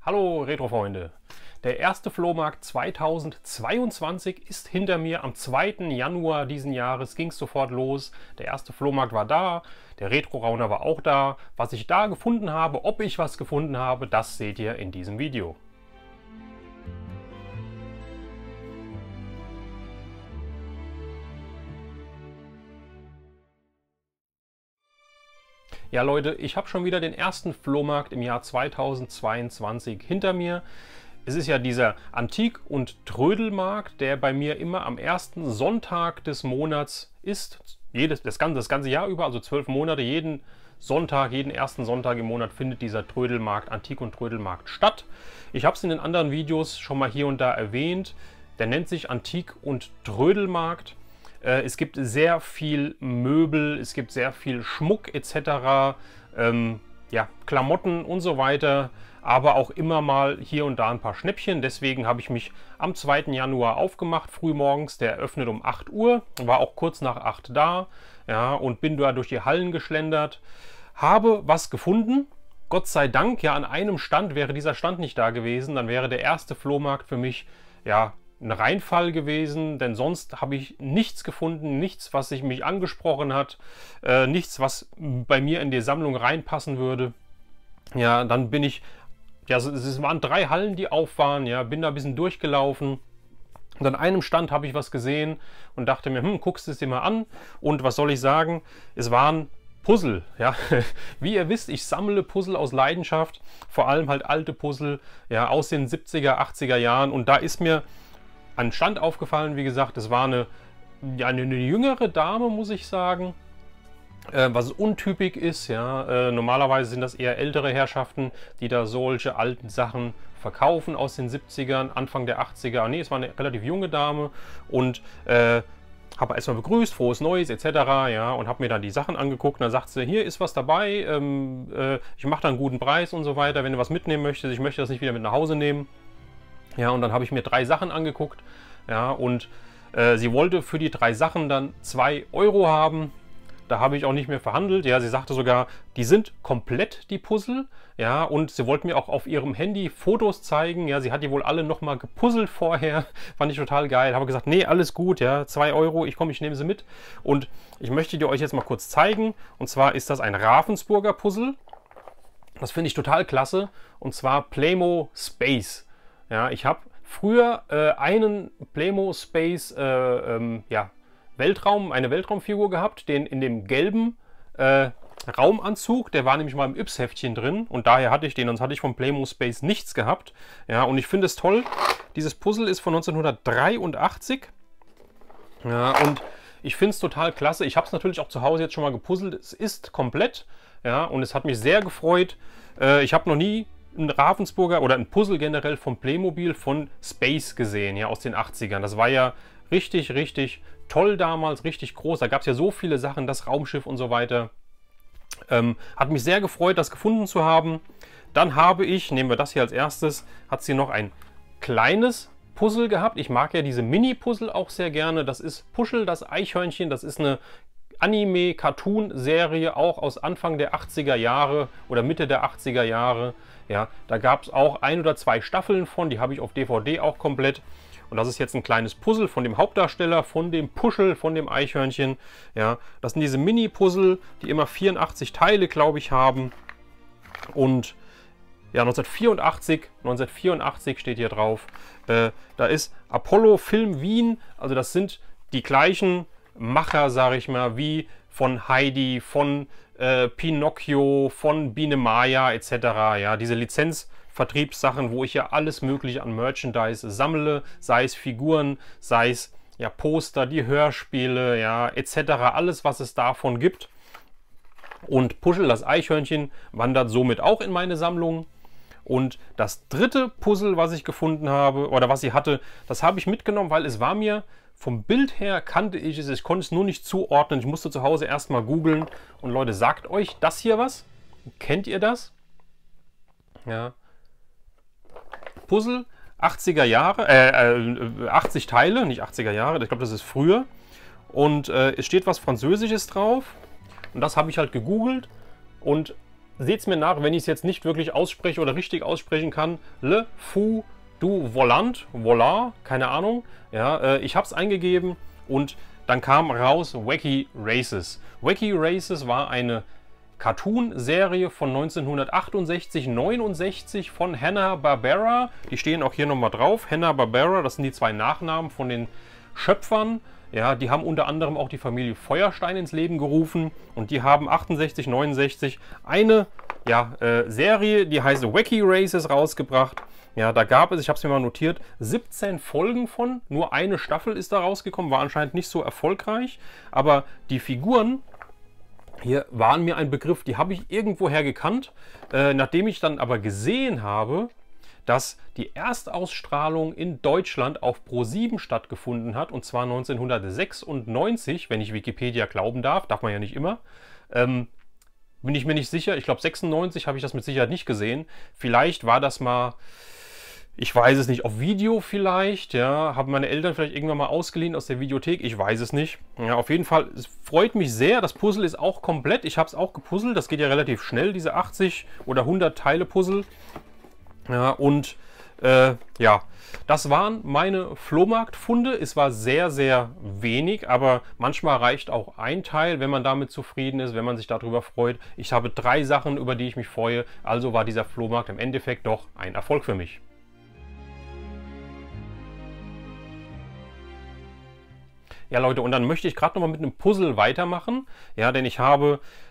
Hallo Retro-Freunde! Der erste Flohmarkt 2022 ist hinter mir. Am 2. Januar diesen Jahres ging es sofort los. Der erste Flohmarkt war da, der Retro-Rauner war auch da. Was ich da gefunden habe, ob ich was gefunden habe, das seht ihr in diesem Video. Ja Leute, ich habe schon wieder den ersten Flohmarkt im Jahr 2022 hinter mir. Es ist ja dieser Antik- und Trödelmarkt, der bei mir immer am ersten Sonntag des Monats ist. Das ganze Jahr über, also 12 Monate, jeden Sonntag, jeden ersten Sonntag im Monat findet dieser Trödelmarkt, Antik- und Trödelmarkt statt. Ich habe es in den anderen Videos schon mal hier und da erwähnt. Der nennt sich Antik- und Trödelmarkt. Es gibt sehr viel Möbel, es gibt sehr viel Schmuck etc., ja, Klamotten und so weiter, aber auch immer mal hier und da ein paar Schnäppchen. Deswegen habe ich mich am 2. Januar aufgemacht, frühmorgens. Der öffnet um 8 Uhr, war auch kurz nach 8 da, ja, und bin da durch die Hallen geschlendert. Habe was gefunden, Gott sei Dank. Ja, an einem Stand, wäre dieser Stand nicht da gewesen, dann wäre der erste Flohmarkt für mich, ja, ein Reinfall gewesen, denn sonst habe ich nichts gefunden, nichts, was mich angesprochen hat, nichts, was bei mir in die Sammlung reinpassen würde. Ja, dann bin ich, ja, es waren 3 Hallen, die auf waren, ja, bin da ein bisschen durchgelaufen. Und an einem Stand habe ich was gesehen und dachte mir, guckst du es dir mal an. Und was soll ich sagen? Es waren Puzzle, ja. Wie ihr wisst, ich sammle Puzzle aus Leidenschaft, vor allem halt alte Puzzle, ja, aus den 70er, 80er Jahren. Und da ist mir ein Stand aufgefallen, wie gesagt, es war eine jüngere Dame, muss ich sagen, was untypisch ist. Ja, normalerweise sind das eher ältere Herrschaften, die da solche alten Sachen verkaufen aus den 70ern, Anfang der 80er. Nee, es war eine relativ junge Dame und habe erstmal begrüßt, frohes Neues etc. Ja, und habe mir dann die Sachen angeguckt und dann sagt sie, hier ist was dabei, ich mache da einen guten Preis und so weiter, wenn du was mitnehmen möchtest, ich möchte das nicht wieder mit nach Hause nehmen. Ja, und dann habe ich mir 3 Sachen angeguckt, ja, und sie wollte für die 3 Sachen dann 2 Euro haben. Da habe ich auch nicht mehr verhandelt. Ja, sie sagte sogar, die sind komplett, die Puzzle. Ja, und sie wollte mir auch auf ihrem Handy Fotos zeigen. Ja, sie hat die wohl alle nochmal gepuzzelt vorher. Fand ich total geil. Habe gesagt, nee, alles gut, ja, 2 Euro, ich nehme sie mit. Und ich möchte die euch jetzt mal kurz zeigen. Und zwar ist das ein Ravensburger Puzzle. Das finde ich total klasse. Und zwar Playmo Space. Ja, ich habe früher einen Playmo Space ja, eine Weltraumfigur gehabt, den in dem gelben Raumanzug, der war nämlich mal im Yps-Heftchen drin und daher hatte ich den, sonst hatte ich vom Playmo Space nichts gehabt. Ja, und ich finde es toll, dieses Puzzle ist von 1983. Ja, und ich finde es total klasse. Ich habe es natürlich auch zu Hause jetzt schon mal gepuzzelt. Es ist komplett, ja, und es hat mich sehr gefreut. Ich habe noch nie ein Ravensburger oder ein Puzzle generell vom Playmobil von Space gesehen, ja, aus den 80ern. Das war ja richtig, richtig toll damals, richtig groß. Da gab es ja so viele Sachen, das Raumschiff und so weiter. Hat mich sehr gefreut, das gefunden zu haben. Dann habe ich, nehmen wir das hier als erstes, hat sie noch ein kleines Puzzle gehabt. Ich mag ja diese Mini-Puzzle auch sehr gerne. Das ist Puschel, das Eichhörnchen. Das ist eine Anime-Cartoon-Serie, auch aus Anfang der 80er Jahre oder Mitte der 80er Jahre. Ja, da gab es auch 1 oder 2 Staffeln von, die habe ich auf DVD auch komplett. Und das ist jetzt ein kleines Puzzle von dem Hauptdarsteller, von dem Puschel, von dem Eichhörnchen. Ja, das sind diese Mini-Puzzle, die immer 84 Teile, glaube ich, haben. Und ja, 1984 steht hier drauf. Da ist Apollo Film Wien, also das sind die gleichen Macher, sage ich mal, wie von Heidi, von Pinocchio, von Biene Maya etc. Ja, diese Lizenzvertriebssachen, wo ich ja alles mögliche an Merchandise sammle, sei es Figuren, sei es ja Poster, die Hörspiele, ja etc. Alles, was es davon gibt. Und Puschel, das Eichhörnchen, wandert somit auch in meine Sammlung. Und das dritte Puzzle, was ich gefunden habe, oder was sie hatte, das habe ich mitgenommen, weil es war mir vom Bild her, kannte ich es, ich konnte es nur nicht zuordnen. Ich musste zu Hause erstmal googeln. Und Leute, sagt euch das hier was? Kennt ihr das? Ja. Puzzle, 80er Jahre, 80 Teile, nicht 80er Jahre, ich glaube, das ist früher. Und es steht was Französisches drauf. Und das habe ich halt gegoogelt. Und seht es mir nach, wenn ich es jetzt nicht wirklich ausspreche oder richtig aussprechen kann. Le Fou du Volant, Voila, keine Ahnung. Ja, ich habe es eingegeben und dann kam raus Wacky Races. Wacky Races war eine Cartoon-Serie von 1968-69 von Hanna-Barbera. Die stehen auch hier nochmal drauf. Hanna-Barbera, das sind die zwei Nachnamen von den Schöpfern. Ja, die haben unter anderem auch die Familie Feuerstein ins Leben gerufen. Und die haben 68, 69 eine Serie, die heißt Wacky Races, rausgebracht. Ja, da gab es, ich habe es mir mal notiert, 17 Folgen von. Nur eine Staffel ist da rausgekommen, war anscheinend nicht so erfolgreich. Aber die Figuren hier waren mir ein Begriff, die habe ich irgendwoher gekannt. Nachdem ich dann aber gesehen habe, dass die Erstausstrahlung in Deutschland auf Pro7 stattgefunden hat, und zwar 1996, wenn ich Wikipedia glauben darf man ja nicht immer, bin ich mir nicht sicher. Ich glaube 96 habe ich das mit Sicherheit nicht gesehen. Vielleicht war das mal, ich weiß es nicht, auf Video vielleicht, ja, haben meine Eltern vielleicht irgendwann mal ausgeliehen aus der Videothek, ich weiß es nicht. Ja, auf jeden Fall, es freut mich sehr, das Puzzle ist auch komplett, ich habe es auch gepuzzelt, das geht ja relativ schnell, diese 80 oder 100 Teile Puzzle. Ja, und ja, das waren meine Flohmarktfunde. Es war sehr, sehr wenig, aber manchmal reicht auch ein Teil, wenn man damit zufrieden ist, wenn man sich darüber freut. Ich habe 3 Sachen, über die ich mich freue, also war dieser Flohmarkt im Endeffekt doch ein Erfolg für mich. Ja Leute, und dann möchte ich gerade noch mal mit einem Puzzle weitermachen, ja, denn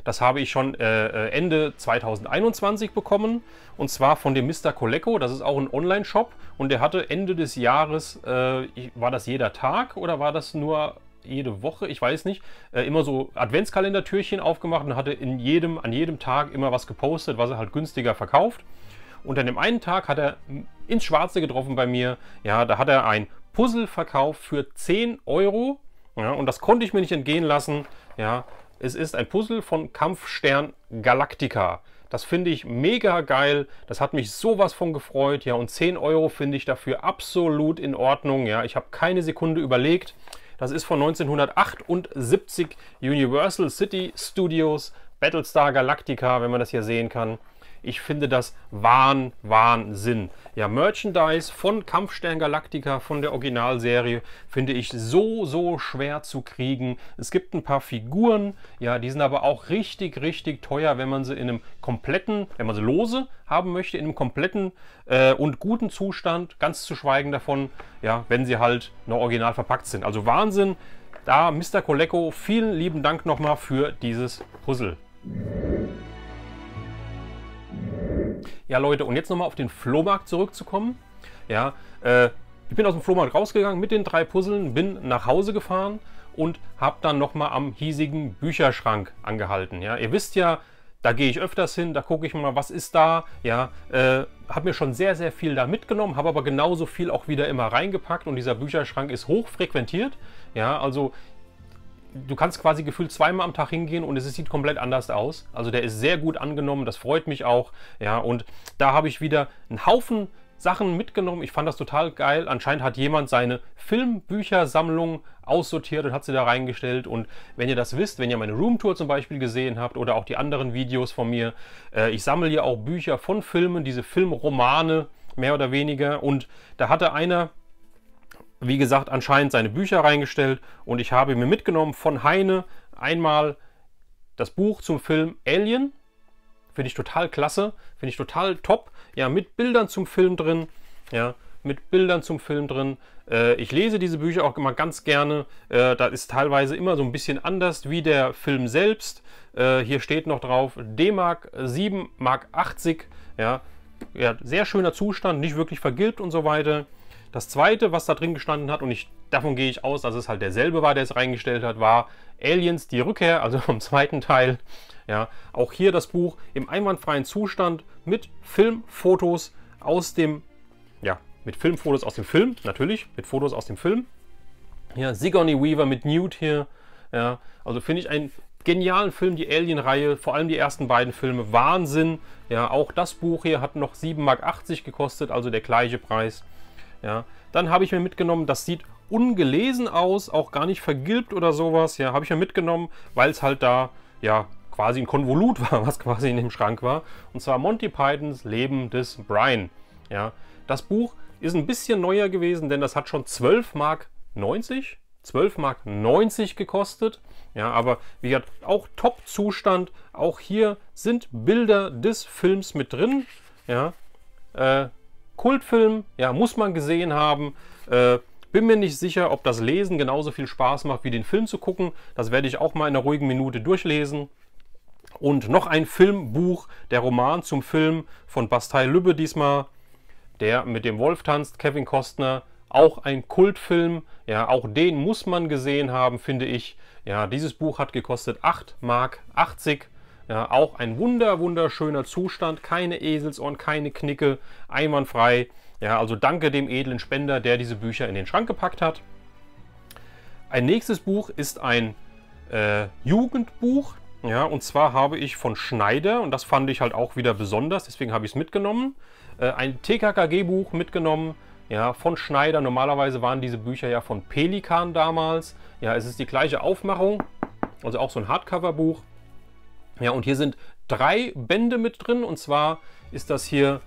das habe ich schon Ende 2021 bekommen, und zwar von dem Mr. Coleco. Das ist auch ein Online-Shop und der hatte Ende des Jahres, war das jeder Tag oder war das nur jede Woche, ich weiß nicht, immer so Adventskalendertürchen aufgemacht und hatte an jedem Tag immer was gepostet, was er halt günstiger verkauft. Und an dem einen Tag hat er ins Schwarze getroffen bei mir, ja, da hat er ein Puzzle verkauft für 10 Euro. Ja, und das konnte ich mir nicht entgehen lassen. Ja, es ist ein Puzzle von Kampfstern Galactica. Das finde ich mega geil. Das hat mich sowas von gefreut. Ja, und 10 Euro finde ich dafür absolut in Ordnung. Ja, ich habe keine Sekunde überlegt. Das ist von 1978 Universal City Studios Battlestar Galactica, wenn man das hier sehen kann. Ich finde das Wahnsinn. Ja, Merchandise von Kampfstern Galactica, von der Originalserie, finde ich so schwer zu kriegen. Es gibt ein paar Figuren, ja, die sind aber auch richtig teuer, wenn man sie in einem kompletten, wenn man sie lose haben möchte, in einem kompletten und guten Zustand, ganz zu schweigen davon, ja, wenn sie halt noch original verpackt sind. Also Wahnsinn. Da, Mr. Coleco, vielen lieben Dank nochmal für dieses Puzzle. Ja Leute, und jetzt nochmal auf den Flohmarkt zurückzukommen. Ja, ich bin aus dem Flohmarkt rausgegangen mit den 3 Puzzeln, bin nach Hause gefahren und habe dann nochmal am hiesigen Bücherschrank angehalten. Ja, ihr wisst ja, da gehe ich öfters hin, da gucke ich mal, was ist da. Ja, habe mir schon sehr viel da mitgenommen, habe aber genauso viel auch wieder immer reingepackt, und dieser Bücherschrank ist hoch frequentiert. Ja, also du kannst quasi gefühlt 2-mal am Tag hingehen und es sieht komplett anders aus. Also der ist sehr gut angenommen, das freut mich auch. Ja, und da habe ich wieder einen Haufen Sachen mitgenommen. Ich fand das total geil. Anscheinend hat jemand seine Filmbüchersammlung aussortiert und hat sie da reingestellt. Und wenn ihr das wisst, wenn ihr meine Roomtour zum Beispiel gesehen habt oder auch die anderen Videos von mir, ich sammle ja auch Bücher von Filmen, diese Filmromane mehr oder weniger. Und da hatte einer, wie gesagt, anscheinend seine Bücher reingestellt, und ich habe mir mitgenommen von Heine einmal das Buch zum Film Alien. Finde ich total klasse, finde ich total top. Ja, mit Bildern zum Film drin. Ja, mit Bildern zum Film drin. Ich lese diese Bücher auch immer ganz gerne. Das ist teilweise immer so ein bisschen anders wie der Film selbst. Hier steht noch drauf D-Mark 7,80 Mark. Ja, sehr schöner Zustand, nicht wirklich vergilbt und so weiter. Das zweite, was da drin gestanden hat, und davon gehe ich aus, dass es halt derselbe war, der es reingestellt hat, war Aliens, die Rückkehr, also vom zweiten Teil. Ja, auch hier das Buch im einwandfreien Zustand mit Filmfotos aus dem, mit Filmfotos aus dem Film, natürlich, mit Fotos aus dem Film. Ja, Sigourney Weaver mit Newt hier. Ja, also finde ich einen genialen Film, die Alien-Reihe, vor allem die ersten beiden Filme, Wahnsinn. Ja, auch das Buch hier hat noch 7,80 Mark gekostet, also der gleiche Preis. Ja, dann habe ich mir mitgenommen, das sieht ungelesen aus, auch gar nicht vergilbt oder sowas. Ja, habe ich mir mitgenommen, weil es halt da, ja, quasi ein Konvolut war, was quasi in dem Schrank war. Und zwar Monty Pythons Leben des Brian. Ja, das Buch ist ein bisschen neuer gewesen, denn das hat schon 12,90 Mark 12,90 Mark gekostet. Ja, aber wie gesagt, auch Top-Zustand. Auch hier sind Bilder des Films mit drin. Ja, Kultfilm, ja, muss man gesehen haben. Bin mir nicht sicher, ob das Lesen genauso viel Spaß macht, wie den Film zu gucken. Das werde ich auch mal in einer ruhigen Minute durchlesen. Und noch ein Filmbuch, der Roman zum Film von Bastei Lübbe diesmal. Der mit dem Wolf tanzt, Kevin Costner. Auch ein Kultfilm. Ja, auch den muss man gesehen haben, finde ich. Ja, dieses Buch hat gekostet 8,80 Mark. Ja, auch ein wunderschöner Zustand. Keine Eselsohren, keine Knicke, einwandfrei. Ja, also danke dem edlen Spender, der diese Bücher in den Schrank gepackt hat. Ein nächstes Buch ist ein Jugendbuch. Ja, und zwar habe ich von Schneider, und das fand ich halt auch wieder besonders, deswegen habe ich es mitgenommen, ein TKKG-Buch mitgenommen, ja, von Schneider. Normalerweise waren diese Bücher ja von Pelikan damals. Ja, es ist die gleiche Aufmachung, also auch so ein Hardcover-Buch. Ja, und hier sind 3 Bände mit drin, und zwar ist das hier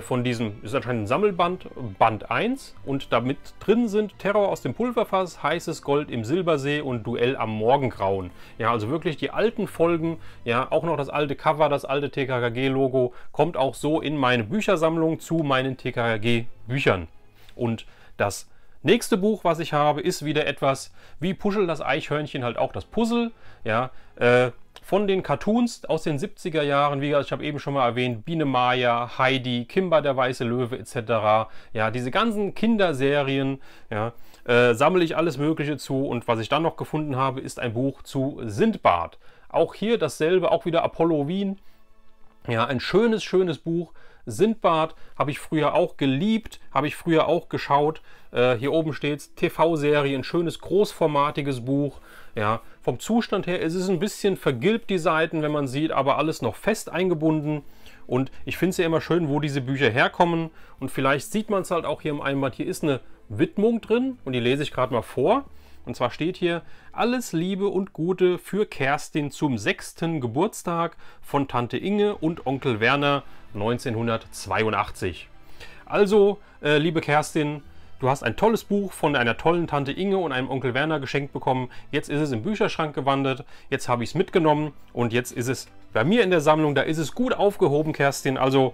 von diesem, ist anscheinend ein Sammelband, Band 1, und damit drin sind Terror aus dem Pulverfass, Heißes Gold im Silbersee und Duell am Morgengrauen. Ja, also wirklich die alten Folgen, ja, auch noch das alte Cover, das alte TKKG-Logo, kommt auch so in meine Büchersammlung zu meinen TKKG-Büchern. Und das nächste Buch, was ich habe, ist wieder etwas wie Puschel das Eichhörnchen, halt auch das Puzzle, ja, von den Cartoons aus den 70er Jahren, wie gesagt, ich habe eben schon mal erwähnt, Biene Maya, Heidi, Kimba der weiße Löwe etc. Ja, diese ganzen Kinderserien, ja, sammle ich alles Mögliche zu, und was ich dann noch gefunden habe, ist ein Buch zu Sindbad. Auch hier dasselbe, auch wieder Apollo Wien. Ja, ein schönes Buch. Sindbad habe ich früher auch geliebt, habe ich früher auch geschaut. Hier oben steht es, TV-Serie, ein schönes großformatiges Buch. Ja, vom Zustand her ist es ein bisschen vergilbt, die Seiten, wenn man sieht, aber alles noch fest eingebunden. Und ich finde es ja immer schön, wo diese Bücher herkommen. Und vielleicht sieht man es halt auch hier im Einband. Hier ist eine Widmung drin, und die lese ich gerade mal vor. Und zwar steht hier: Alles Liebe und Gute für Kerstin zum 6. Geburtstag von Tante Inge und Onkel Werner 1982. Also, liebe Kerstin, du hast ein tolles Buch von einer tollen Tante Inge und einem Onkel Werner geschenkt bekommen. Jetzt ist es im Bücherschrank gewandert. Jetzt habe ich es mitgenommen, und jetzt ist es bei mir in der Sammlung. Da ist es gut aufgehoben, Kerstin. Also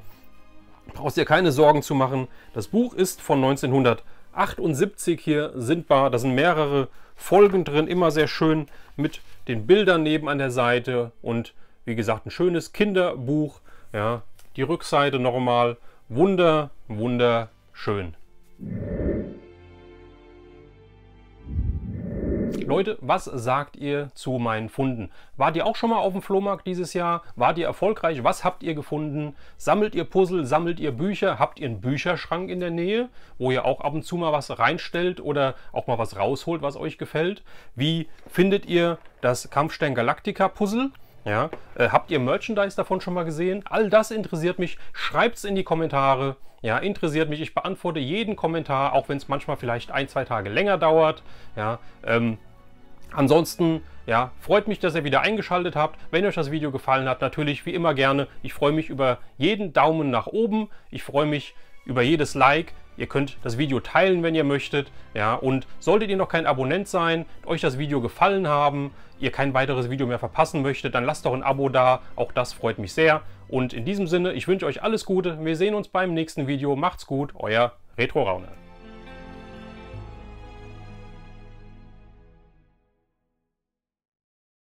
brauchst dir keine Sorgen zu machen. Das Buch ist von 1978 hier Sindbad. Da sind mehrere Folgen drin, immer sehr schön mit den Bildern neben an der Seite. Und wie gesagt, ein schönes Kinderbuch. Ja, die Rückseite nochmal wunderschön. Leute, was sagt ihr zu meinen Funden? Wart ihr auch schon mal auf dem Flohmarkt dieses Jahr? Wart ihr erfolgreich? Was habt ihr gefunden? Sammelt ihr Puzzle? Sammelt ihr Bücher? Habt ihr einen Bücherschrank in der Nähe, wo ihr auch ab und zu mal was reinstellt oder auch mal was rausholt, was euch gefällt? Wie findet ihr das Kampfstern Galactica Puzzle? Ja, habt ihr Merchandise davon schon mal gesehen? All das interessiert mich. Schreibt es in die Kommentare. Ja, interessiert mich. Ich beantworte jeden Kommentar, auch wenn es manchmal vielleicht 1-2 Tage länger dauert. Ja, ansonsten, ja, freut mich, dass ihr wieder eingeschaltet habt. Wenn euch das Video gefallen hat, natürlich wie immer gerne. Ich freue mich über jeden Daumen nach oben. Ich freue mich über jedes Like. Ihr könnt das Video teilen, wenn ihr möchtet. Ja, und solltet ihr noch kein Abonnent sein, euch das Video gefallen haben, ihr kein weiteres Video mehr verpassen möchtet, dann lasst doch ein Abo da. Auch das freut mich sehr. Und in diesem Sinne, ich wünsche euch alles Gute. Wir sehen uns beim nächsten Video. Macht's gut, euer Retro Rauner.